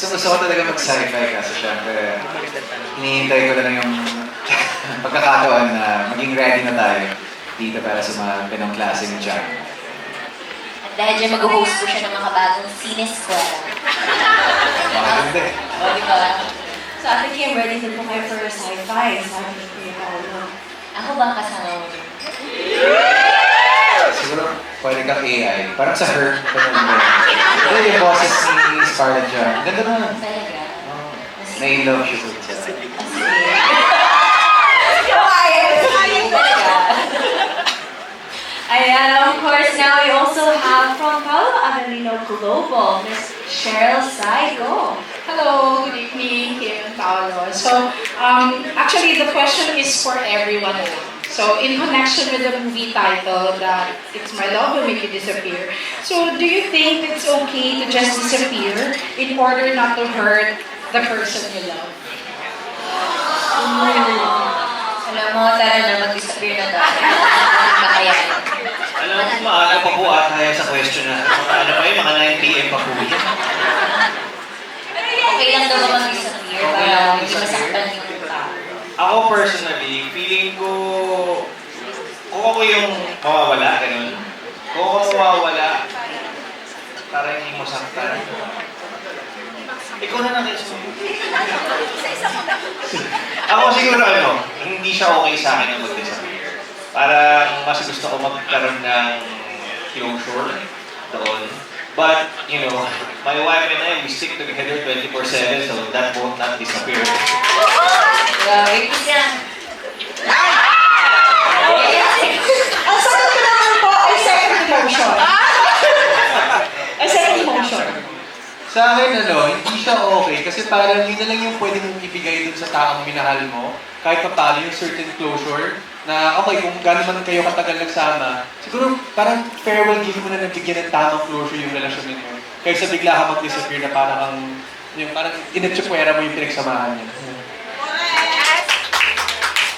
Gusto ko talaga mag-sci-fi kasi syempre, hinihintay ko na lang yung pagkakataon na maging ready na tayo dito para sa mga ganong klase ni John. At dahil dyan mag-host po siya ng mga bagong sineskwela. Maganda eh. O, di ba? So, Ate Kim, ready din po kayo for sci-fi. Sabi ni Kuya Paolo. Ako ba ang kasama mo? Siguro pwede kang AI. Parang sa Her. Ito yung boses ni Scarlett John. Ganda na. Talaga? Oh, na-in-love siya po siya. Ayan, of course, now we also have from Paolo Avelino Global, Miss Cheryl Saigo. Hello, good evening, Kim and Paolo. So, actually, the question is for everyone. So, in connection with the movie title that It's My Love Will Make You Disappear, so do you think it's okay to just disappear in order not to hurt the person you love? Alam mo, tara na mag-disappear na tayo. Makaya. Alam mo, maaga pa po ata yan sa question na. Ano pa yun, mga 9 p.m. pa po yan. Okay lang daw ba mag-disappear Okay para lang hindi mag-disappear. masaktan yung tao? Ako personally, feeling ko, kung ako yung mawawala, ganun. Kung ako mawawala, para hindi mo saktan. Ikaw na lang guys. Ako siguro hindi siya okay sa akin ang mag-disappear. Parang mas gusto ko magkaroon ng closure doon. But, my wife and I, we stick together 24/7, so that won't not disappear. Grabe, isa. Ang sagot ko naman po ay second motion. Ay second motion. Sa akin, hindi siya okay kasi parang yun na lang yung pwede mong ibigay dun sa taong minahal mo. Kahit pa paano yung certain closure na okay, kung gano'n man kayo katagal nagsama, siguro parang farewell gift mo na nabigyan ng tamang closure yung relasyon ninyo. Kaysa bigla ka mag-disappear na parang parang inatsukwera mo yung pinagsamahan niya.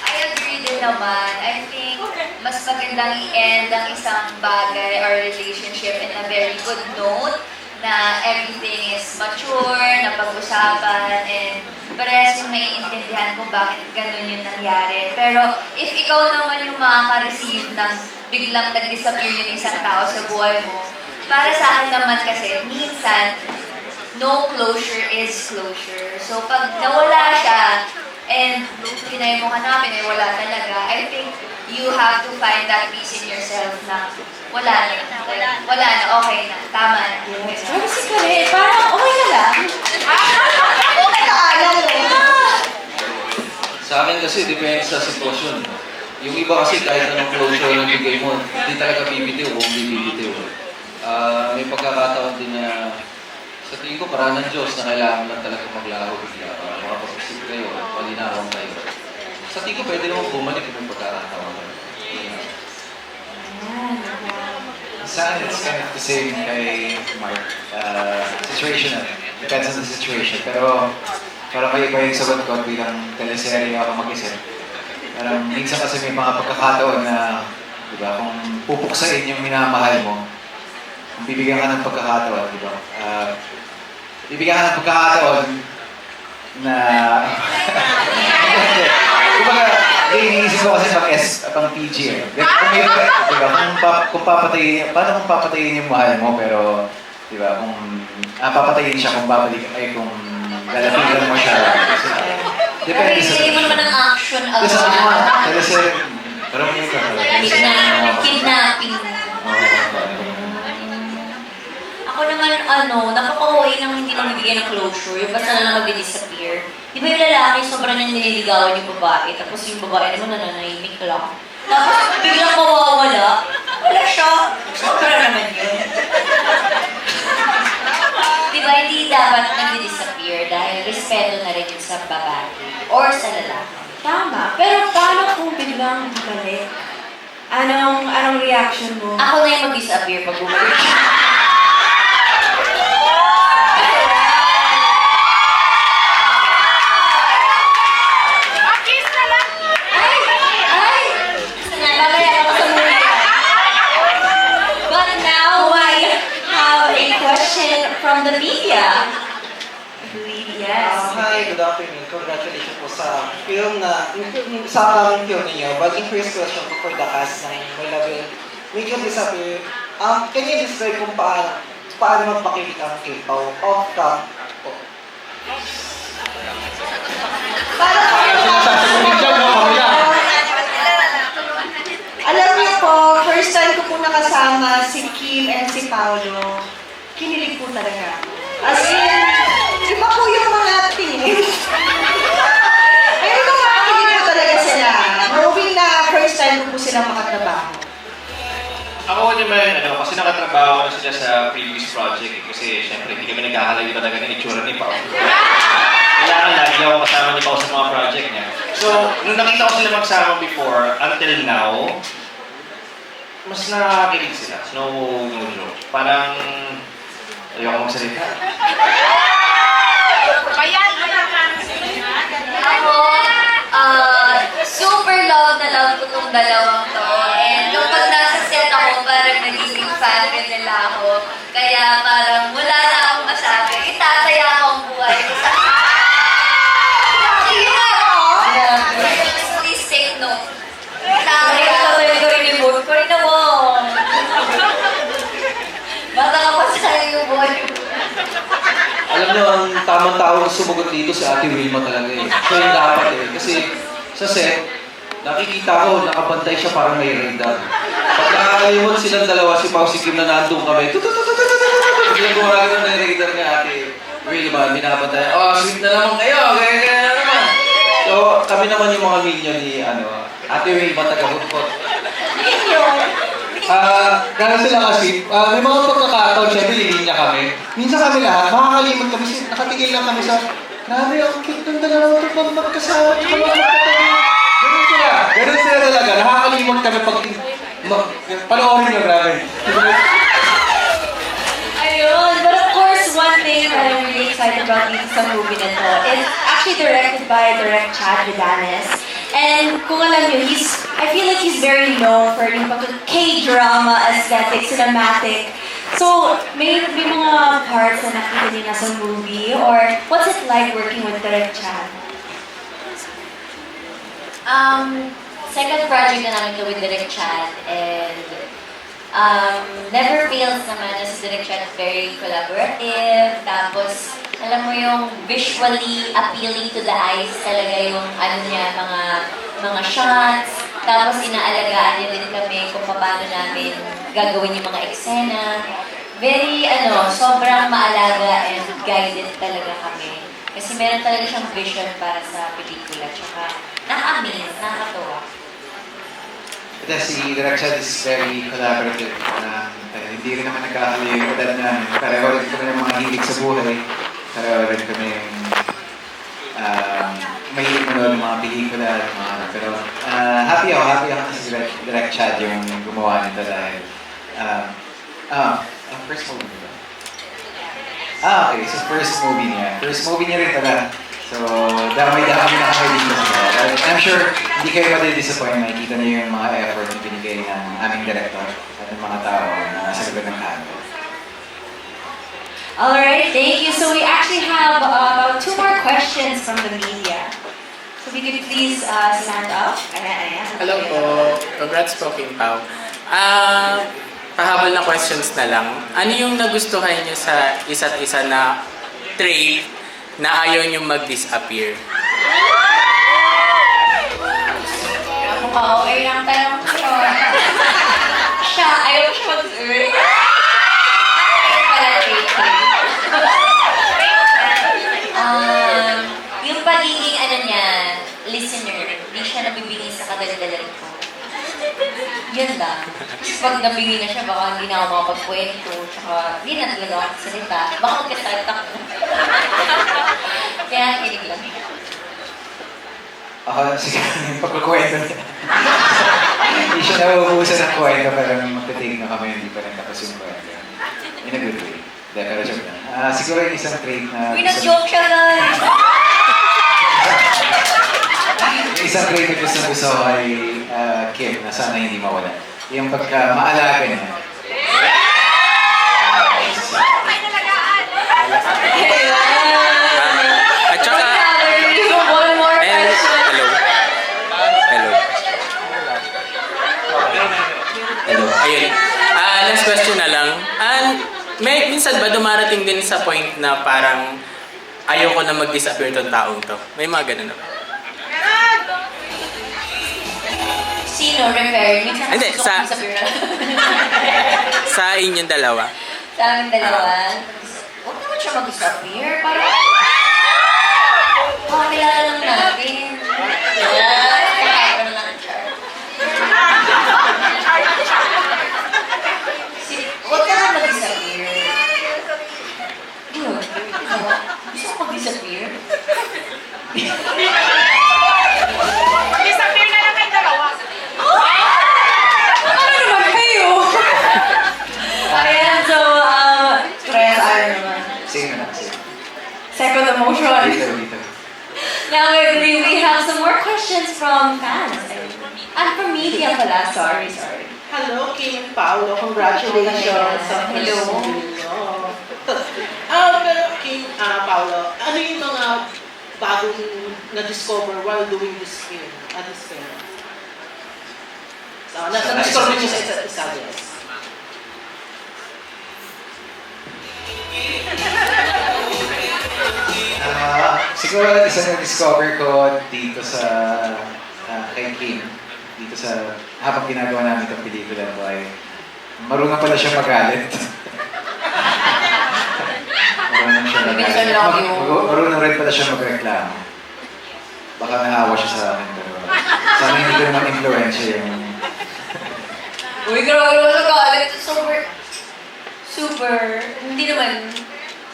I agree din naman. I think mas magandang i-end ang isang bagay or relationship in a very good note na everything is mature, napag-usapan, and parehas yung maiintindihan kung bakit ganun yung nangyari. Pero if ikaw naman yung makaka-receive ng biglang nag-disappear yung isang tao sa buhay mo, para sa akin naman kasi, minsan, no closure is closure. So pag nawala siya, and pinay mo hanapin, wala talaga, I think you have to find that peace in yourself na wala na, okay na, tama na. Pero si Kare, parang okay ka lang. Okay ka alam eh. Sa akin kasi, depende sa sitwasyon. Yung iba kasi kahit anong closure ng bigay mo, hindi talaga bibitiw o hindi bibitiw. May pagkakataon din na sa tingin ko, parang ng Diyos na kailangan lang talaga maglaho bigla para makapag-isip kayo, malinawan kayo. Sa tingin ko, pwede naman bumalik yung pagkakataon. Sa akin, it's kind of the same kay Mark. Situational. Depends on the situation. Pero parang kayo pa yung sagot ko bilang teleserye ako mag-isip. Parang minsan kasi may mga pagkakataon na, di ba, kung pupuksain yung minamahal mo, kung bibigyan ka ng pagkakataon, di ba? Bibigyan ka ng pagkakataon na... Kumbaga, iniisip ko kasi pang PG eh. Diba, kung papatayin, paano kung papatayin yung mahal mo, pero, di ba, kung papatayin siya kung babalik, ay kung lalapitan mo siya. Depende sa... Pero mo naman ng action agad. Kasi, parang may Kidnapping. Ako naman, napaka-uwi nang hindi na nabigyan ng closure, yung basta na mag-disappear. Di ba yung lalaki, sobrang nililigawan yung babae, tapos yung babae naman nananahimik lang. Tapos biglang mawawala, wala siya. Sobra naman yun. Di ba, hindi dapat nag-disappear dahil respeto na rin yun sa babae or sa lalaki. Tama. Pero paano kung biglang bumalik? Anong reaction mo? Ako na yung mag-disappear pag bumalik. From the media. Hi, good afternoon. Congratulations po sa film sa film ninyo. But in first question po for the cast ng My Love Will Make You Disappear, can you describe kung paano magpakilit ang K-pop off cam po? Alam niyo po, first time ko po nakasama si Kim and si Paolo. Kinilig po talaga ako. As in, iba po yung mga tingin. Pero kinilig po talaga sila. Knowing na first time ko po silang makatrabaho. Ako naman, kasi nakatrabaho na sila sa previous project kasi syempre hindi kami nagkakalayo talaga ng itsura ni Pao. Kailangan lagi ako kasama ni Pao sa mga project niya. So, nung nakita ko sila magsama before, until now, mas nakakilig sila. No joke. Parang, ayoko magsalita. Ako, super love na love ko tong dalawang to. And kapag nasa set ako, parang nagiging fan rin nila ako. Kaya parang wala na akong masabi. Itataya ako ang buhay ko sa... Please take note. Itataya ko rin yung buhay ko rin na wow. Bata ka pa sa yung buhay ko. Alam niyo, ang tamang tao sumagot dito si Ate Wilma talaga eh. Siya yung dapat eh. Kasi sa set, nakikita ko, nakabantay siya parang may radar. Pag nakakalimutan silang dalawa, si Pao, si Kim na nandun kami, hindi gumagano na yung radar ni Ate Wilma, binabantay. Oh, sweet na naman kayo, kaya na naman. So, kami naman yung mga minion ni Ate Wilma, taga-hukot. Gano'n sila kasi, may mga pagkakataon, syempre lilinya kami. Minsan kami lahat, makakalimot kami, nakatigil lang kami sa, grabe, ang cute ng dalawang ito pag magkasama, tsaka mga magkatabi. Ganun sila talaga, nakakalimot kami pag, panoorin nyo, grabe. Ayun, but of course, one thing that I'm really excited about dito sa movie na to is actually directed by Direct Chad Vidanes. And kung alam niyo, I feel like he's very known for yung K-drama aesthetic, cinematic. So, may mga parts na nakita niyo na sa movie, or what's it like working with Direct Chad? Second project na namin to with Direct Chad, and never fails naman na si Direct Chad, very collaborative, tapos alam mo yung visually appealing to the eyes talaga yung niya, mga shots, tapos inaalagaan niya din kami kung paano namin gagawin yung mga eksena. Very sobrang maalaga and guided talaga kami. Kasi meron talaga siyang vision para sa pelikula, tsaka nakaka-amaze, nakakatuwa. Ito si Direct Chad is very collaborative. Hindi rin naman nagkakalayo yung kadal namin. Pareho rin kami ng mga hilig sa buhay. Pareho rin kami mahilig manood ng mga pelikula. Pero happy ako na si Direct Chad yung gumawa nito dahil ang first movie niya. Okay. So first movie niya. First movie niya rin pala. So, damay-damay na kami dito sa mga. I'm sure hindi kayo madi-disappoint. Makikita niyo yung mga effort na binigay ng aming director at ng mga tao na nasa likod ng camera. Alright, thank you. So we actually have about 2 more questions from the media. So we could please stand up. Hello po. Congrats po, King Pao. Pahabol na questions na lang. Ano yung nagustuhan niyo sa isa't isa na trait na ayaw niyo mag-disappear? Okay lang tanong ko. Siya, ayaw siya mag-earn. Yung pagiging niya, listener, hindi siya nabibigay sa kadaldalan ko. Yun lang. Kasi pag nabigay na siya, baka hindi na ako makapagkwento, tsaka hindi na talaga ako salita. Baka magkatatak ko. Kaya kinig lang. Ako siguro yung pagkukwento niya. Hindi siya nauubusan ng kwento pero nung magtatig na kami, hindi pa rin tapos yung kwento. In a good way. Hindi, pero joke lang. Siguro yung isang trait na... Uy, nag-joke siya guys! Yung isang trait na gusto ko kay Kim na sana hindi mawala. Yung pagka-maalaga niya. At saka, minsan ba dumarating din sa point na parang ayoko na mag-disappear tong taong to? May mga ganun na ba? Sino? Refer? Minsan Hindi, gusto sa- ko disappear na. Sa inyong dalawa. Sa amin dalawa, huwag naman siya mag-disappear. Parang, kakilala lang natin. Kakain ka na lang, Char. Huwag ka naman mag-disappear. Yun. Gusto ko mag-disappear? Disappear na lang kayo dalawa. Ano naman kayo? Ayan, so, stress, ayaw naman. Same na lang, same. Second emotion. Dito. Now, we have some more questions from fans. And from media pala, sorry. Hello, Kim and Paolo. Congratulations sa first Hello. movie nyo. Pero Kim, Paolo, ano yung mga bagong na-discover while doing this film? So, na-discover nyo sa isa't isa, yes. Siguro isa na discover ko dito sa kay Kim, dito sa habang ginagawa namin itong pelikula ko ay marunong pala siya magalit. Marunong siya Minsan lang magalit. yung- Marunong rin pala siya magreklamo. Baka nahawa siya sa akin pero sana hindi ko naman influensya yung Uy, grabe naman sa galit. Super, hindi naman.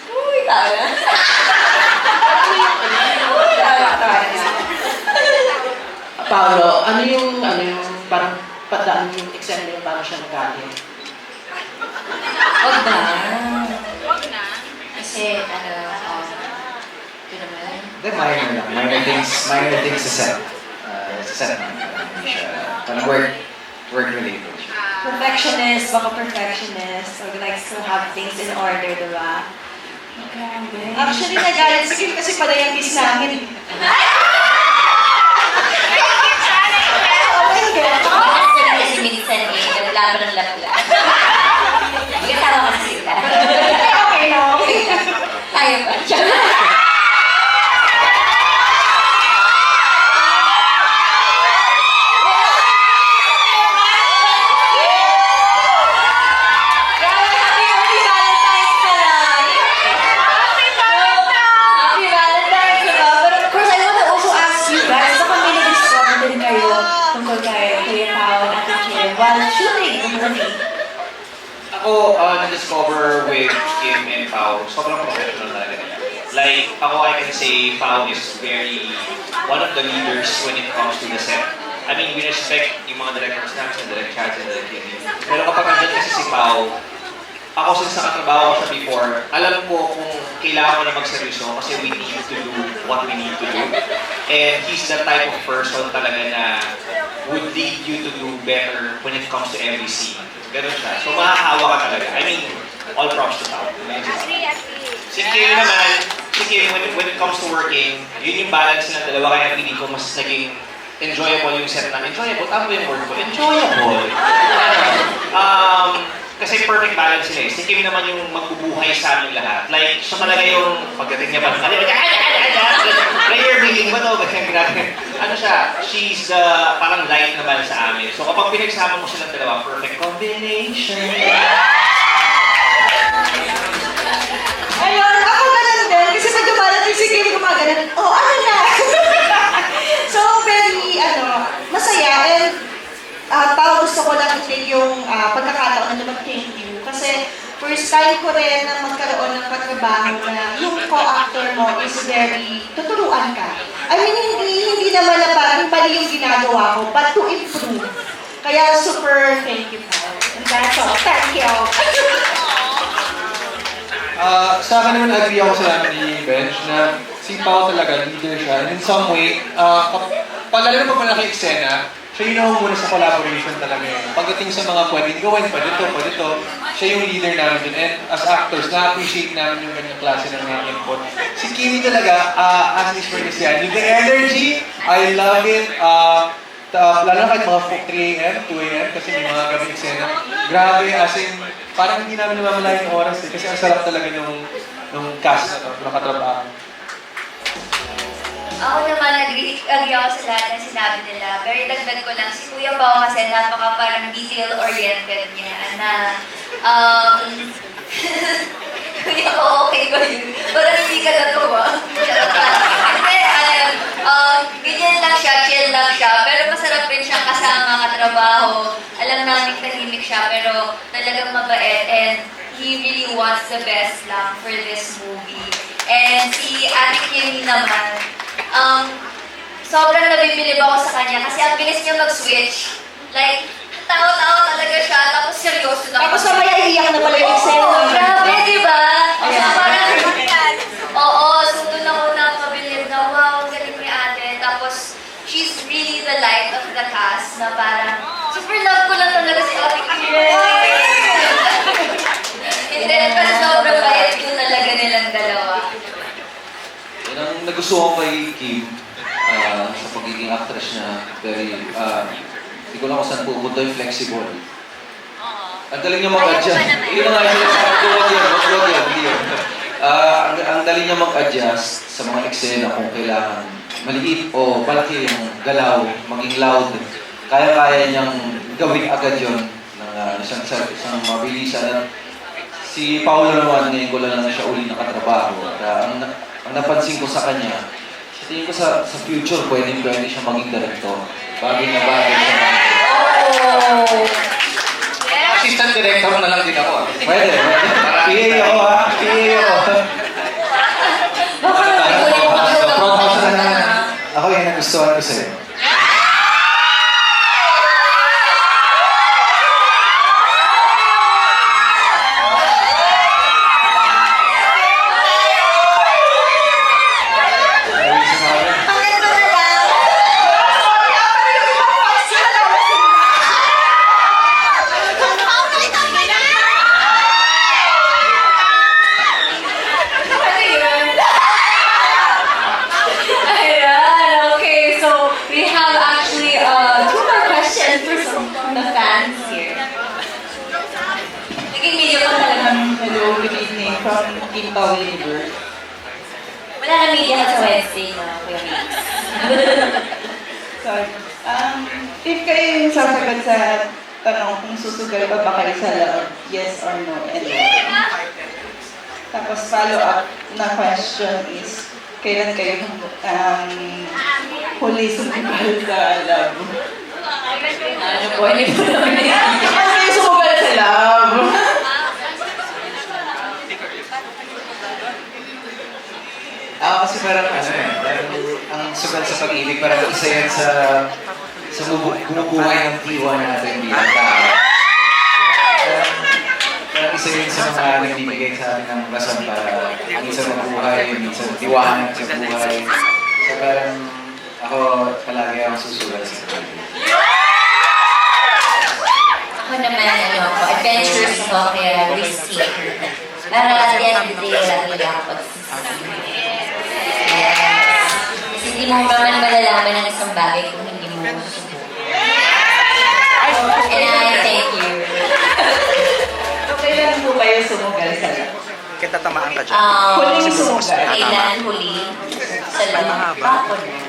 Uy, tawa. Uy, tawa na. Paolo, ano yung parang padaan yung eksena yung paano siya nagalit? Huwag na. Kasi, ito naman. Then minor lang. Minor things sa set. Sa set naman. Hindi siya, parang work related siya. Perfectionist, baka perfectionist, or likes to have things in order, diba? Grabe. Actually, nagalit si Kim kasi pala yung kiss namin. Oh my God. Kasi minsan naglaban ng lapla. Hindi ka tawa kasi sila. Okay na, okay na. Kaya pa. Happy Valentine's pala! Happy Valentine's, diba? But of course, I want to also ask you guys, baka may nag-discover din kayo tungkol kay Kuya Pao at Ate Kim while shooting the movie. Ako, na-discover with Kim and Pao, sobrang professional talaga. Like, I can say Pao is one of the leaders when it comes to the set. I mean, we respect yung mga directors namin sa Direct Chats and Direct Kim. Pero kapag nandiyan kasi si Pao, ako since nakatrabaho ko siya before, alam ko kung kailangan ko na magseryoso kasi we need to do what we need to do. And he's the type of person talaga na would lead you to do better when it comes to every scene. Ganun siya. So makakawa ka talaga. I mean, all props to Pao. Si Kim naman, when it comes to working, yun yung balance ng dalawa. Kaya pili ko mas naging enjoyable yung set namin. Enjoyable? Tama ba yung word ko? Enjoyable! Kasi perfect balance sila eh. Si Kim naman yung magbubuhay sa amin lahat. Like, siya talaga yung pagdating niya pa ng player meeting ba to? Ano siya? She's parang light naman sa amin. So kapag pinagsama mo silang dalawa, perfect combination. Ayun, ako ganun din. Kasi pag dumarating si Kim, gumaganon, oh, ano na? So, very, masaya. And, parang gusto ko lang i-take yung pagkakataon na mag-thank you. Kasi, first time ko rin na magkaroon ng katrabaho na yung co-actor mo is very, tuturuan ka. I mean, hindi naman na parang mali yung ginagawa ko, but to improve. Kaya super thank you po. And that's all. Thank you. Sa akin naman, agree ako sa ni Benj na si Pao talaga, leader siya. And in some way, pag alam mo pag malaki eksena, siya yung muna sa collaboration talaga yun. Pagdating sa mga pwedeng gawin, pa dito, siya yung leader namin dun. And as actors, na-appreciate namin yung ganyang klase ng mga input. Si Kimi talaga, as is for this yan, yung the energy, I love it. Lalo na kahit mga 3 a.m., 2 a.m. kasi may mga gabi eksena. Grabe, as in, parang hindi namin namamalayan yung oras eh. Kasi ang sarap talaga nung cast na to, nung katrabaho. Ako naman, agree ako sa lahat ng sinabi nila. Pero dagdag ko lang, si Kuya Pao kasi napaka parang detail-oriented niya na Kuya Pao, okay ba yun? Parang hindi ka natuwa. Hindi, ganyan lang siya, chill lang siya. Pero masarap rin siyang kasama, katrabaho. Alam namin tahimik siya, pero talagang mabait. And he really wants the best lang for this movie. And si Ate Kim naman, sobrang nabibilib ako sa kanya kasi ang bilis niya mag-switch. Like, tao-tao talaga siya, tapos seryoso na. Tapos mamaya iiyak na pala yung eksena. Oo, grabe, di ba? So, parang, oo, so doon ako nakabilib na, wow, ang galing ni ate. Tapos, she's really the light of the cast na parang, super love ko lang talaga si Ate Kim. And then, pero sobrang bait ko talaga nilang dalawa. Yan ang nagustuhan ko kay Kim sa pagiging actress niya. Very, hindi ko lang kung saan pupunta yung flexible. Ang galing niya mag-adjust. Yun na nga yung sinasabi ko, wag yan, hindi yun. Ang galing niya mag-adjust sa mga eksena kung kailangan maliit o malaki yung galaw, maging loud. Kaya-kaya niyang gawin agad yun ng isang mabilisan. Si Paolo naman, ngayon ko lang na siya uli nakatrabaho. Ang napansin ko sa kanya, sa tingin ko sa future, pwede siya maging director. Bagay na bagay siya. Assistant director na lang din ako. Pwede. PA ako ha. PA ako. Ako yung nagustuhan ko sa'yo. Hello, good evening from Team Power Universe. Wala na media ka sa Wednesday na, Kuya Mix. Sorry. If kayo yung sasagot sa tanong kung susugal pa ba kayo sa loob, yes or no, and why. Tapos follow-up na question is, kailan kayo huli sumugal sa love? Ano po, hindi po namin. Kailan kayo sumugal sa love? Kasi parang parang ang sugal sa pag-ibig, parang isa yan sa bumubuhay ng diwa natin bilang tao. Parang isa yun sa mga nagbibigay sa atin ng rason para minsan mabuhay, minsan diwanag sa buhay. So parang ako palagi akong susugal sa pag-ibig. Ako naman, adventurous ako, kaya risky. Para at the end of the day, wala talaga ako pagsisisi. Kasi hindi mo naman malalaman ng isang bagay kung hindi mo susubukan. And I thank you. Kailan po kayo sumugal sa love? Kita tamaan ka dyan. Huling sumugal. Kailan huli sa loob? Ako na.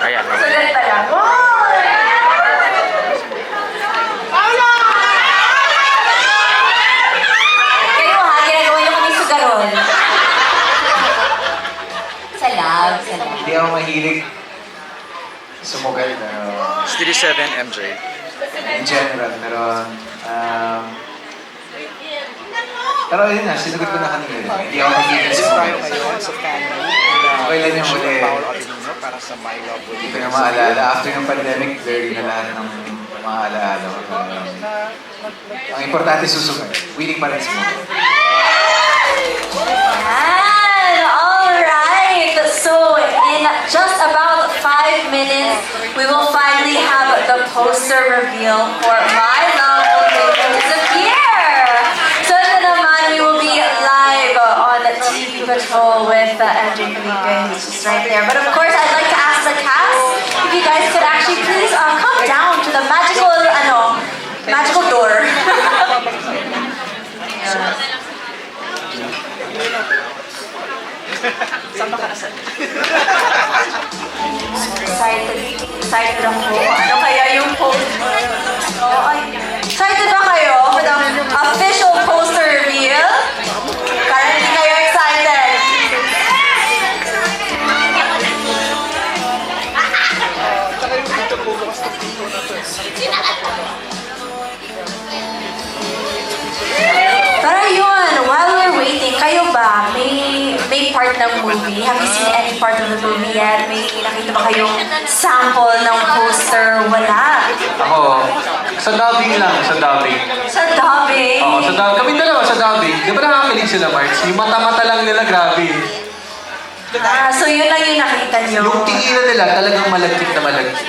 Ayan. Sugal pa lang. Kayo ha, ginagawa niyo kami sugaron. Sa love, sa love. Hindi ako mahilig sumugal, pero 37 MJ. in general, pero yun na, sinagot ko na kanina. Hindi ako mahilig sumugal. Okay lang yung huli. Hindi ko na maalala. After ng pandemic, very na lahat ng maaalala. Ang importante susugal. Willing pa rin sumugal. And alright, so in just about 5 minutes, we will finally have the poster reveal for My Love Will Make You Disappear. So ito naman, we will be live control with Andrew Felipe, who's just right there. But of course, I'd like to ask the cast if you guys could actually please come down to the magical door. Excited ako. Ano kaya yung poster? Excited ba kayo for the official poster reveal? Kaya hindi kayo excited? Pero yun, while we're waiting, kayo ba? May part ng movie? Have you seen any part of the movie yet? May nakita ba kayong sample ng poster? Wala. Ako, sa dubbing lang, sa dubbing. Sa dubbing? Oo, sa dubbing. Kami dalawa sa dubbing. Di ba nakakakilig sila, Marks? Yung mata-mata lang nila, grabe. So yun lang yung nakita nyo? Yung tinginan nila, talagang malagkit na malagkit.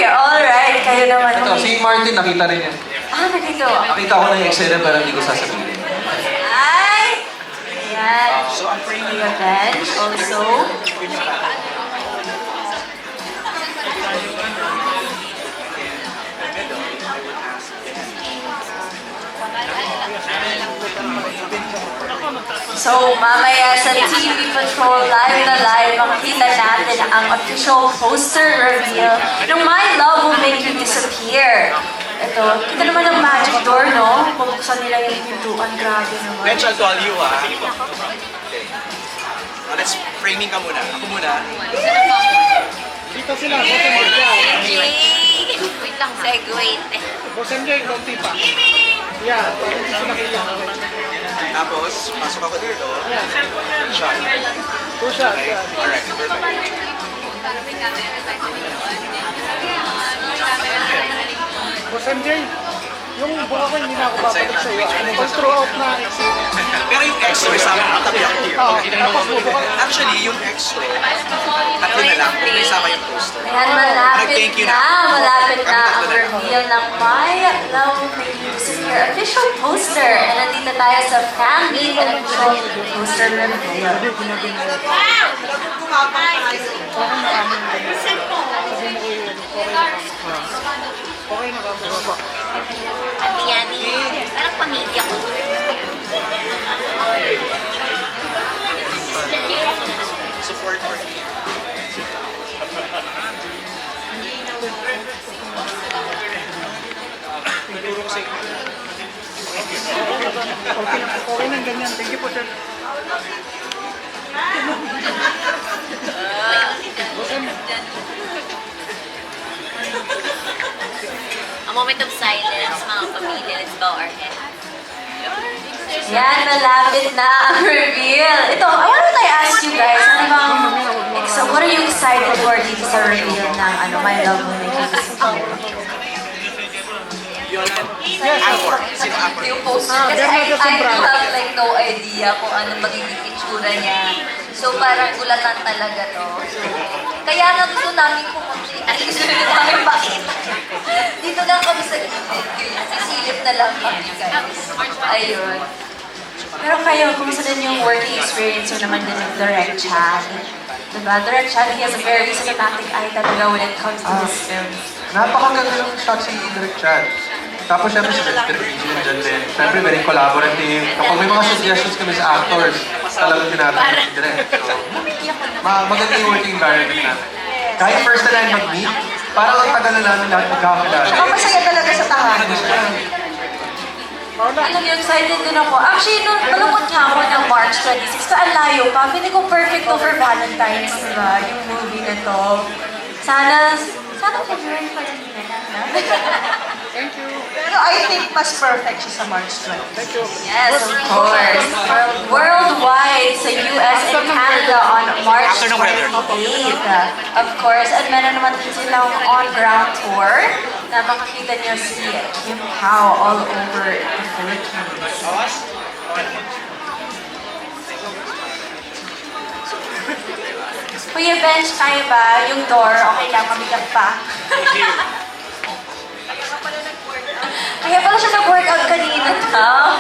Alright, kayo naman. Ito, si Martin, nakita rin yan. Nakita. Nakita ko na yung eksena pero hindi ko sasabihin. Ay! Ayan. So, ang revenge also. So, mamaya sa TV Patrol Live na live, makikita natin ang official poster reveal ng My Love Will Make You Disappear. Ito, kita naman ang magic door, no? Pabuksan nila yung pintuan, grabe naman. Bench, I'll call you, ah. Let's framing ka muna. Ako muna. Dito sila, Boss MJ. Wait lang, segue. Boss MJ, konti pa. Yeah, parang gusto nakita. Tapos, pasok ako dito. Shot. 2 shots, yeah. Alright, perfect. Boss MJ, yung buka ko hindi na ako babalik sa'yo. Pag throughout na exit. Pero yung extra, sa akin nakatabi ako here. Tapos bubuka. Actually, yung extra, tatlo na lang. Kung may sama yung poster. Ayan, malapit Thank you na ang reveal ng My Love Will Make You Disappear official poster. And nandito tayo sa fan meet and official poster reveal. Okay na ka, baba. Yan, parang pamilya ko. Support for me. Okay nang ganyan. Thank you po, sir. A moment of silence, mga pamilya. Let's bow our head. Yan, malapit na ang reveal. Ito, I wanted to ask you guys, so what are you excited for dito sa reveal ng My Love Will Make You Disappear? Yung poster. Kasi I have like no idea kung ano magiging itsura niya. So parang gulatan talaga to. So, kaya nga gusto namin pumunta. At gusto namin makita. Dito lang kami sa gilid. Sisilip na lang kami guys. Ayun. Pero kayo, kumusta din yung working experience nyo naman din ng Direct Chad? Diba? Direct Chad, he has a very cinematic eye talaga when it comes to his films. Napakaganda yung shots ni Direct Chad. Tapos syempre si Direct Chad din. Syempre very collaborative. Kapag may mga suggestions kami sa actors, talagang tinatanong si Direct. So, maganda yung working environment natin. Kahit first na lang mag-meet, parang ang tagal na namin lahat magkakilala. Saka masaya talaga sa tahanan. Alam niyo, excited din ako. Actually, nung malungkot nga ako ng March 26, so ang layo pa. Feeling ko perfect to for Valentine's, diba? Yung movie na to. Sana February pa rin na. Thank you. Pero I think mas perfect siya sa March 20. Thank you. Yes, of course. Worldwide sa US and Canada on March 28th. Of course, at meron naman din silang on-ground tour na makikita niyo si Kim Pao all over the Philippines. Kuya Bench, kaya ba? Yung door, okay lang, mabigat pa. Kaya pala siya nag-workout kanina daw.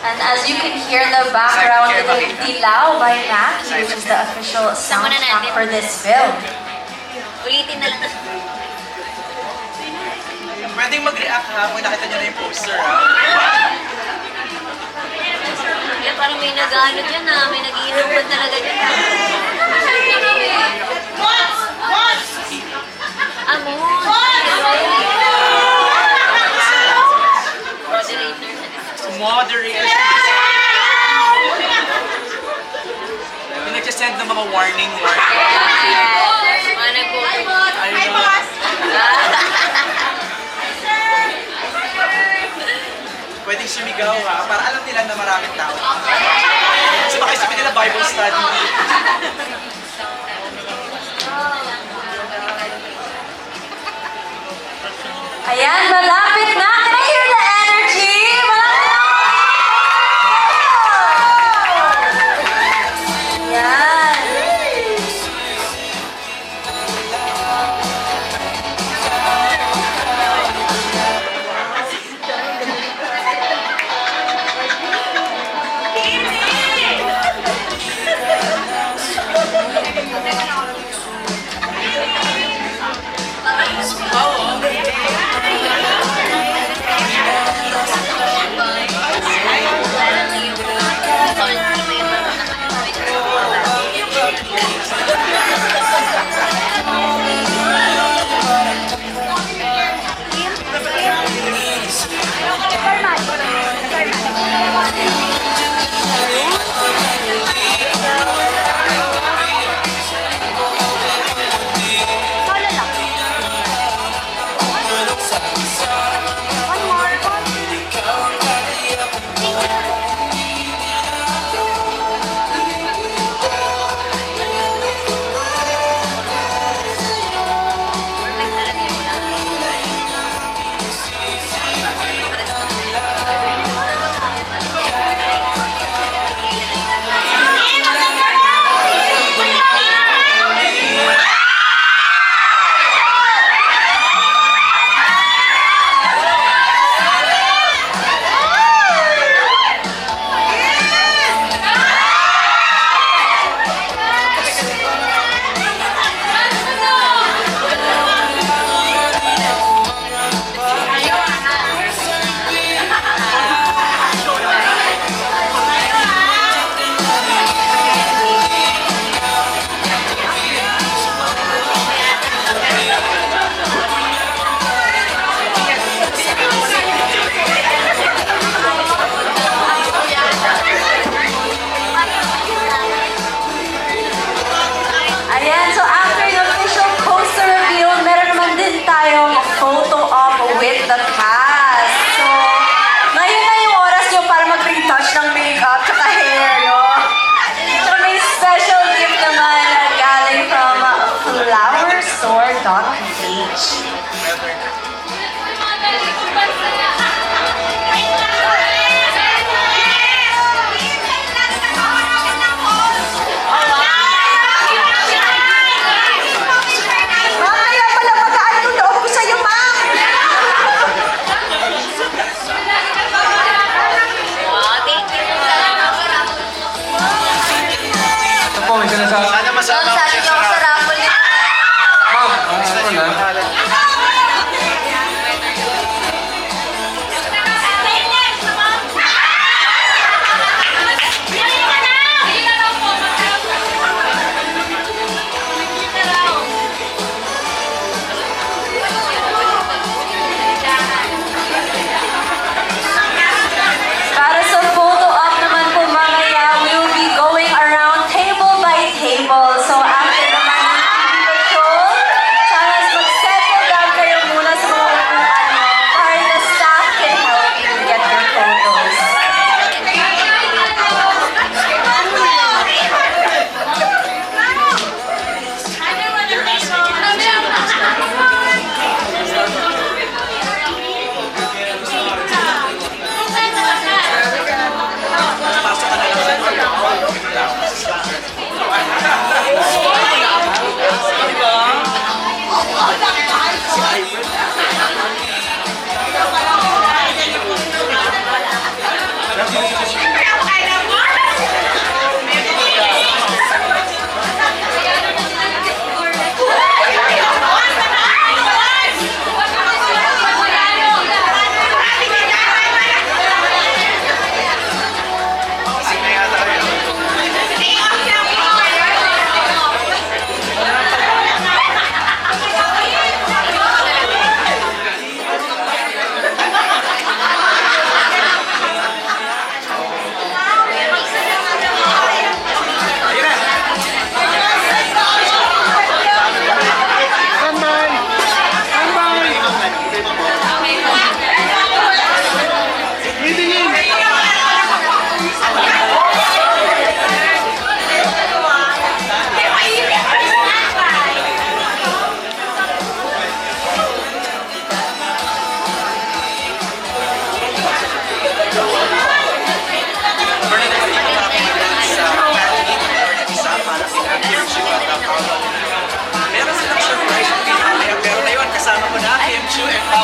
And as you can hear in the background, it is Dilaw by Naki, which is the official soundtrack for this film. Ulitin na lang. Pwedeng mag-react ha kung nakita niyo na yung poster ha. Kaya parang may nag-ano dyan na, may nag-iinuman talaga dyan. Moderator. Yung nagsasend ng mga warning. Mga Pwedeng sumigaw ha, para alam nila na maraming tao. So baka sabihin nila Bible study. Ayan, malapit na! Can I hear the energy? Malapit na! Ayan.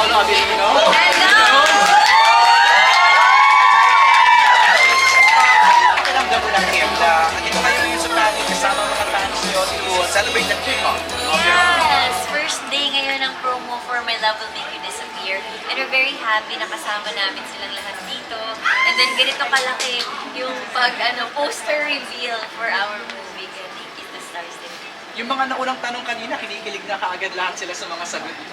Paolo Abilino. Pakiramdam mo ng Kim na andito kayo ngayon sa panel kasama mga fans nyo to celebrate the kickoff of your Yes! First day ngayon ng promo for My Love Will Make You Disappear. And we're very happy na kasama namin silang lahat dito. And then ganito kalaki yung poster reveal for our movie. Kaya thank you to Stars TV. Yung mga naunang tanong kanina, kinikilig na kaagad lahat sila sa mga sagot mo.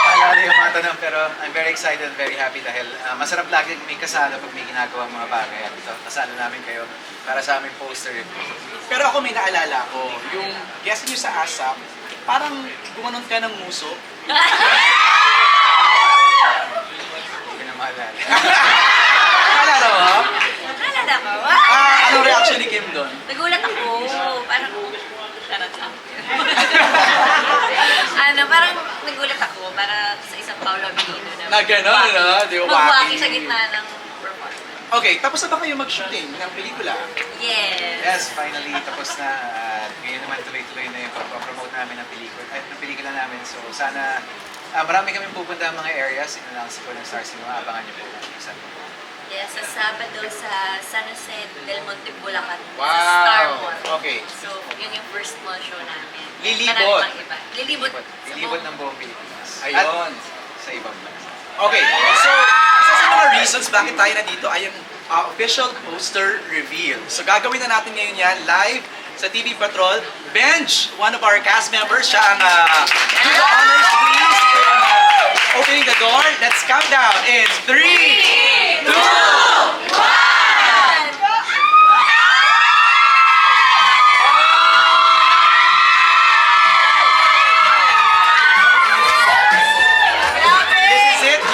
Maalala yung mga tanong, pero I'm very excited, very happy dahil masarap lagi may kasalo pag may ginagawa mga bagay. At ito, kasalo namin kayo para sa aming poster. Pero ako may naalala ko, yung guest nyo sa ASAP, parang gumanon ka ng muso. Hindi ko na maalala. Naalala mo? Naalala ko? Anong reaction ni Kim doon? Nagulat ako. Parang, charot lang. Parang nagulat ako para sa isang Paolo Abilino Na gano'n, no? Di ba? Magwaki sa gitna ng performance. Okay, tapos na ba kayo mag-shooting ng pelikula? Yes. Yes, finally, tapos na. At ngayon naman tuloy-tuloy na yung pag-promote namin ng pelikula namin. So sana, marami kaming pupunta mga areas. Inannounce ko ng Stars Cinema. Abangan niyo po ng isa. Yes, sa Sabado sa San Jose del Monte, Bulacan. Wow. Sa Star Mall. Okay. So, yun yung first mall show namin. Lilibot. Marami pang iba. Lilibot. Ilibot ng buong Pilipinas. Ayun. At sa ibang bansa. Okay, so isa sa mga reasons bakit tayo nandito ay yung official poster reveal. So gagawin na natin ngayon yan live sa TV Patrol. Benj, one of our cast members, siya ang do the honors please in opening the door. Let's count down in 3, 2, 1!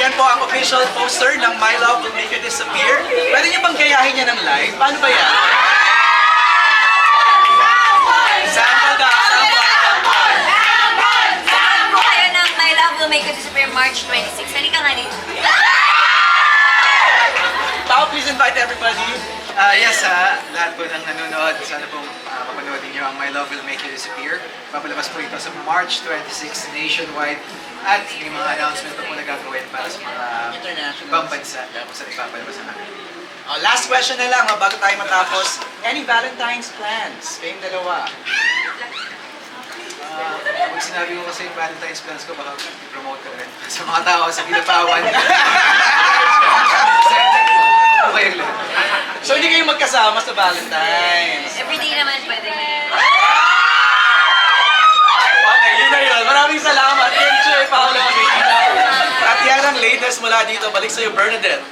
Yan po ang official poster ng My Love Will Make You Disappear. Pwede niyo bang gayahin yan ng live? Paano ba yan? Sample daw, sample. Sample kayo ng My Love Will Make You Disappear March 26. Halika nga dito. Tao, please invite everybody. Yes, lahat po ng nanonood, sana po mapanoodin niyo ang My Love Will Make You Disappear. Papalabas po ito sa March 26 nationwide. At may mga announcement po na gagawin para sa mga ibang bansa kung saan ipapalabas ang amin. Last question na lang bago tayo matapos. Any Valentine's plans? Kayong dalawa. Pag sinabi ko kasi yung Valentine's plans ko, baka i-promote ko rin sa mga tao sa Pinapawan. Okay lang. So hindi kayo magkasama sa Valentine's? Everyday naman pwede. Okay, yun na yun. Maraming salamat. Thank you, Paolo. At yan ang latest mula dito. Balik sa'yo, Bernadette.